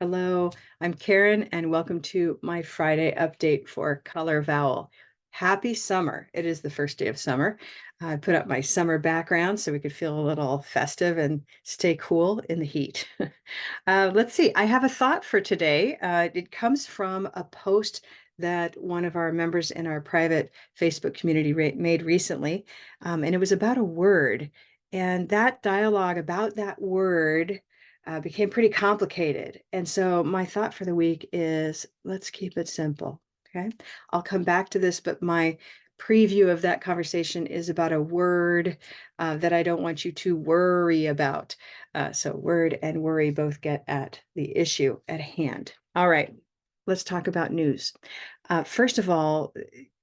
Hello, I'm Karen, and welcome to my Friday update for Color Vowel. Happy summer. It is the first day of summer. I put up my summer background so we could feel a little festive and stay cool in the heat. Let's see, I have a thought for today. It comes from a post that one of our members in our private Facebook community made recently, and it was about a word. And that dialogue about that word became pretty complicated. And so my thought for the week is let's keep it simple. Okay. I'll come back to this, but my preview of that conversation is about a word that I don't want you to worry about. So word and worry both get at the issue at hand. All right. Let's talk about news. First of all,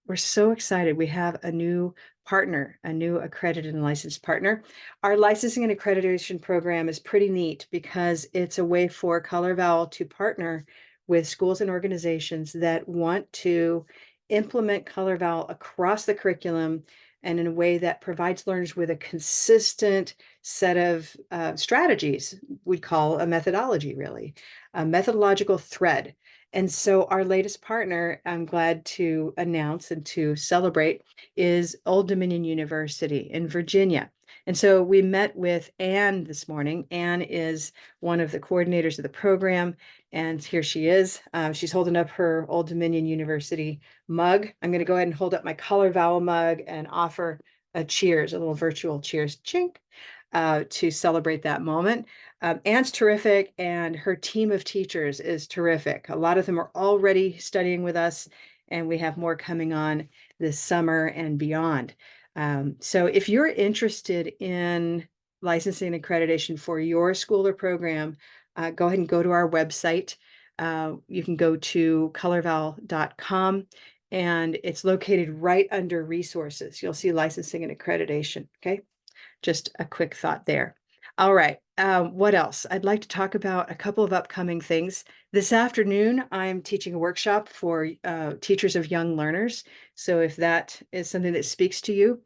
we're so excited. We have a new partner, a new accredited and licensed partner. Our licensing and accreditation program is pretty neat because it's a way for Color Vowel to partner with schools and organizations that want to implement Color Vowel across the curriculum and in a way that provides learners with a consistent set of strategies. We'd call a methodology, really, a methodological thread. And so our latest partner, I'm glad to announce and to celebrate, is Old Dominion University in Virginia. And so we met with Anne this morning. Anne is one of the coordinators of the program, and here she is. She's holding up her Old Dominion University mug. I'm going to go ahead and hold up my Color Vowel mug and offer a cheers, a little virtual cheers, chink, to celebrate that moment. Anne's terrific, and her team of teachers is terrific. A lot of them are already studying with us, and we have more coming on this summer and beyond. So if you're interested in licensing and accreditation for your school or program, go ahead and go to our website. You can go to colorvowel.com, and it's located right under resources. You'll see licensing and accreditation. Okay. Just a quick thought there. All right. What else? I'd like to talk about a couple of upcoming things. This afternoon, I'm teaching a workshop for teachers of young learners. So if that is something that speaks to you,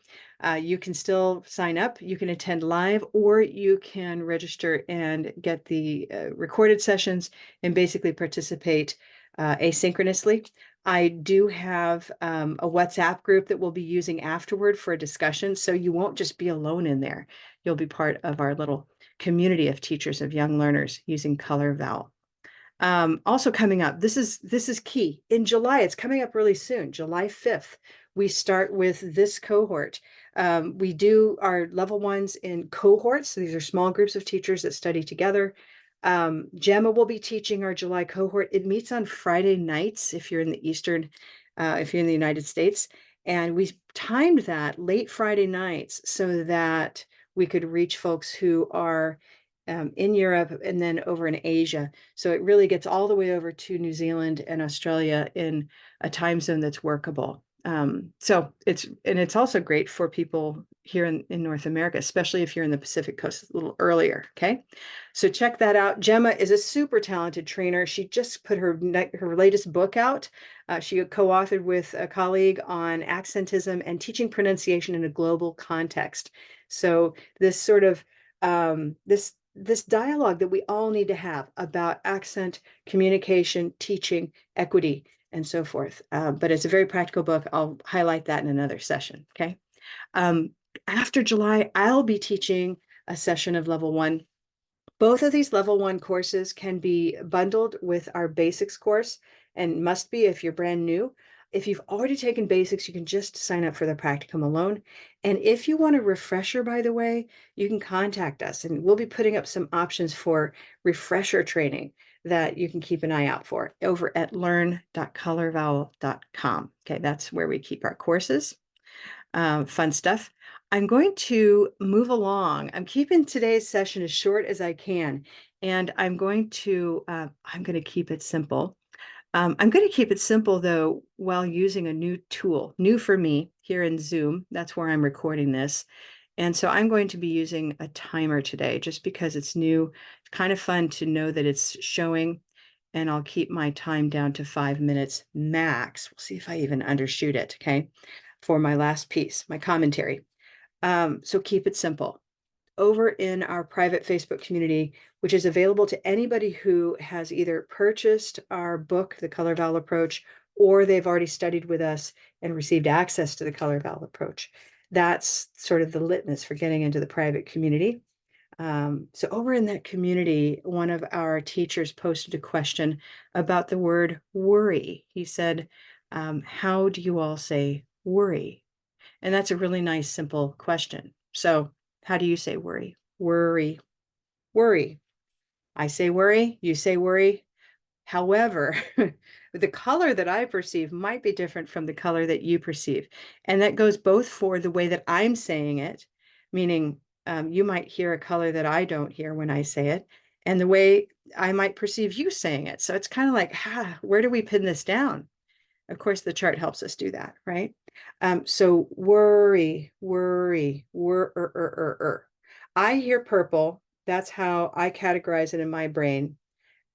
you can still sign up. You can attend live, or you can register and get the recorded sessions and basically participate asynchronously. I do have a WhatsApp group that we'll be using afterward for a discussion, so you won't just be alone in there. You'll be part of our little community of teachers of young learners using Color Vowel. Also coming up, this is key. In July, it's coming up really soon, July 5th. We start with this cohort. We do our level ones in cohorts. So these are small groups of teachers that study together. Gemma will be teaching our July cohort. It meets on Friday nights if you're in the if you're in the United States. And we timed that late Friday nights so that we could reach folks who are in Europe and then over in Asia. So it really gets all the way over to New Zealand and Australia in a time zone that's workable. So it's also great for people here in North America, especially if you're in the Pacific Coast a little earlier. Okay. So check that out. Gemma is a super talented trainer. She just put her latest book out. She co-authored with a colleague on accentism and teaching pronunciation in a global context. So this sort of this dialogue that we all need to have about accent, communication, teaching, equity, and so forth. But it's a very practical book. I'll highlight that in another session. Okay. After July, I'll be teaching a session of level one. Both of these level one courses can be bundled with our basics course and must be if you're brand new. If you've already taken basics, you can just sign up for the practicum alone. And if you want a refresher, by the way, you can contact us and we'll be putting up some options for refresher training that you can keep an eye out for over at learn.colorvowel.com. Okay, that's where we keep our courses. Fun stuff. I'm going to move along. I'm keeping today's session as short as I can, and I'm going to keep it simple. I'm going to keep it simple, though, while using a new tool, new for me here in Zoom. That's where I'm recording this. And so I'm going to be using a timer today just because it's new. It's kind of fun to know that it's showing, and I'll keep my time down to 5 minutes max. We'll see if I even undershoot it, okay, for my last piece, my commentary. So keep it simple. over in our private Facebook community, which is available to anybody who has either purchased our book, The Color Vowel Approach, or they've already studied with us and received access to the Color Vowel Approach. That's sort of the litmus for getting into the private community. So over in that community, one of our teachers posted a question about the word worry. He said, how do you all say worry? And that's a really nice, simple question. So how do you say worry? Worry, worry. I say worry, you say worry. However, the color that I perceive might be different from the color that you perceive. And that goes both for the way that I'm saying it, meaning you might hear a color that I don't hear when I say it, and the way I might perceive you saying it. So it's kind of like, where do we pin this down? Of course, the chart helps us do that, right? So worry, worry, I hear purple. That's how I categorize it in my brain.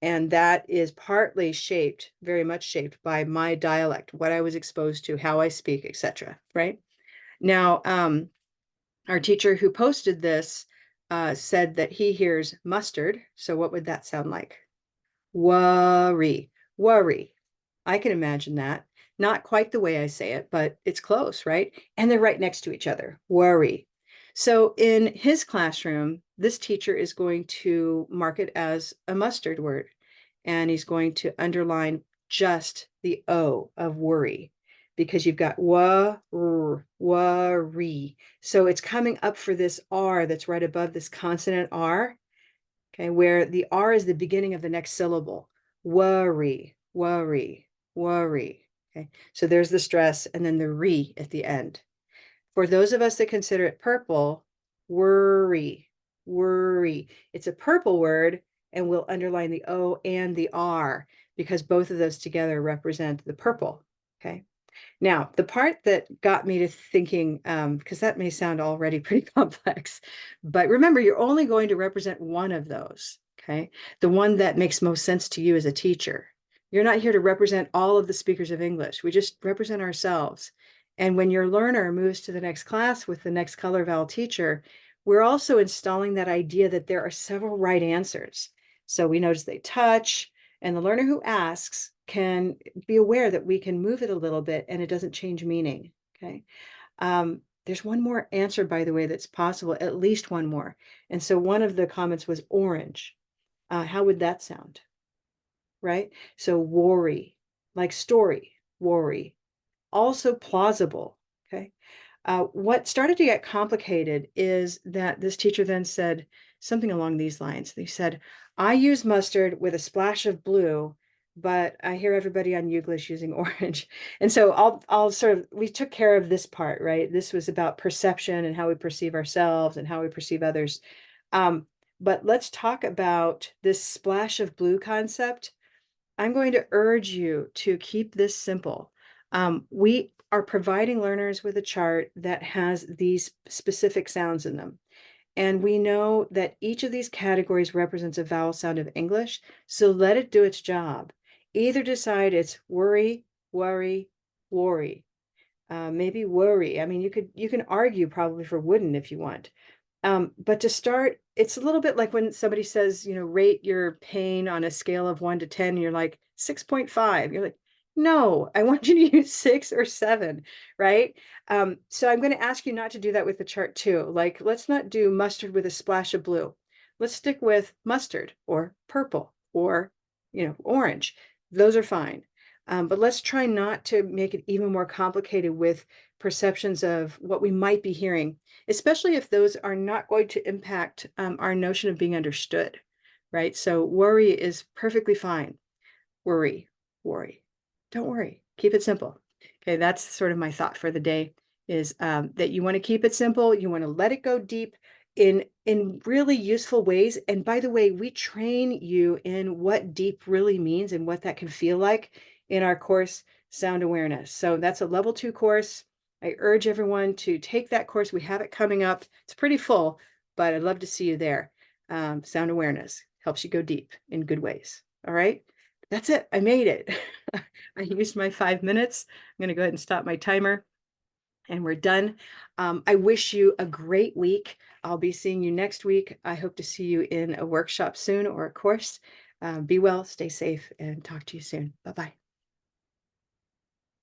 And that is partly shaped, very much shaped by my dialect, what I was exposed to, how I speak, etc. Right? Now, our teacher who posted this said that he hears mustard. So what would that sound like? Worry, worry. I can imagine that. Not quite the way I say it, but it's close, right? And they're right next to each other. Worry. So in his classroom, this teacher is going to mark it as a mustard word, and he's going to underline just the O of worry because you've got worry. So it's coming up for this R that's right above this consonant R, okay, where the R is the beginning of the next syllable. Worry, worry, worry. Okay, so there's the stress and then the re at the end. For those of us that consider it purple, worry, worry. It's a purple word, and we'll underline the O and the R because both of those together represent the purple. Okay. Now, the part that got me to thinking, because that may sound already pretty complex, but remember, you're only going to represent one of those, okay? The one that makes most sense to you as a teacher. You're not here to represent all of the speakers of English. We just represent ourselves. And when your learner moves to the next class with the next color vowel teacher, we're also installing that idea that there are several right answers. So we notice they touch, and the learner who asks can be aware that we can move it a little bit and it doesn't change meaning, okay? There's one more answer, by the way, that's possible, at least one more. And so one of the comments was orange. How would that sound, right? So worry, like story, worry. Also plausible, okay? What started to get complicated is that this teacher then said something along these lines. They said, I use mustard with a splash of blue, but I hear everybody on Youglish using orange. And so I'll sort of, we took care of this part, right? This was about perception and how we perceive ourselves and how we perceive others. But let's talk about this splash of blue concept. I'm going to urge you to keep this simple. We are providing learners with a chart that has these specific sounds in them. And we know that each of these categories represents a vowel sound of English. So let it do its job. Either decide it's worry, worry, worry. Maybe worry. I mean, you can argue probably for wooden if you want. But to start, it's a little bit like when somebody says, rate your pain on a scale of 1 to 10, and you're like 6.5. You're like, no, I want you to use 6 or 7, right? So I'm going to ask you not to do that with the chart too. Like, let's not do mustard with a splash of blue. Let's stick with mustard or purple or, orange. Those are fine. But let's try not to make it even more complicated with perceptions of what we might be hearing, especially if those are not going to impact our notion of being understood, right? So worry is perfectly fine. Worry, worry. Don't worry. Keep it simple. Okay, that's sort of my thought for the day is that you want to keep it simple. You want to let it go deep in really useful ways. And by the way, we train you in what deep really means and what that can feel like in our course, Sound Awareness. So that's a level 2 course. I urge everyone to take that course. We have it coming up. It's pretty full, but I'd love to see you there. Sound Awareness helps you go deep in good ways. All right, that's it. I made it. I used my 5 minutes. I'm going to go ahead and stop my timer. and we're done. I wish you a great week. I'll be seeing you next week. I hope to see you in a workshop soon or a course. Be well, stay safe, and talk to you soon. Bye-bye.